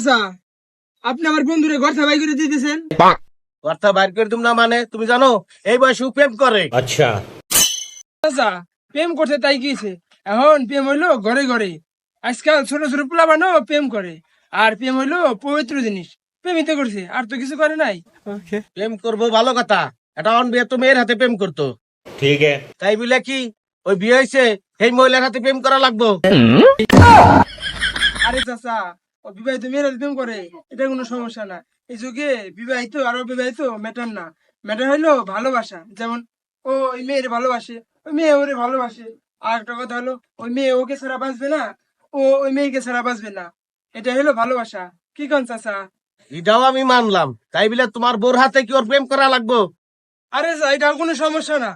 চাচা, আপনি আমার বন্ধুরে ঘর থাবাই করে দিতেছেন। কথা বাইর করে তুমি না মানে তুমি জানো এই বয়সে ও প্রেম করে। চাচা, প্রেম করতে তাই গিয়েছে। এখন প্রেম হইলো ঘরে ঘরে। আজকাল ছোট ছোট পোলাবানো প্রেম করে। আর প্রেম হইলো পবিত্র জিনিস। প্রেমিতে করছে, আর তো কিছু করে নাই। প্রেম করবো ভালো কথা, এটা অন বিয়ে তো মেয়ের হাতে প্রেম করতো। ठीक है। তাই বলে কি ওই বিয়ে হয়েছে এই মহিলার হাতে প্রেম করা লাগবো? আরে চাচা, ও বিবাহিত মেয়েরা প্রেম করে, এটা কোনো সমস্যা না। এই যুগে বিবাহিত আর অবিবাহিত ম্যাটার না। ম্যাটার হইলো ভালোবাসা। যেমন ও ওই মেয়ের ভালোবাসে, ওই মেয়ে ওরে ভালোবাসে। আর একটা কথা হলো, ওই মেয়ে ওকে ছাড়া বাঁচবে না, ও ওই মেয়েকে ছাড়া বাঁচবে না। এটা হলো ভালোবাসা। কি কোন চাচা? এটাও আমি মানলাম, তাই বলে তোমার বোর হাতে কি ওর প্রেম করা লাগবো? আরে যা, এটাও কোনো সমস্যা না।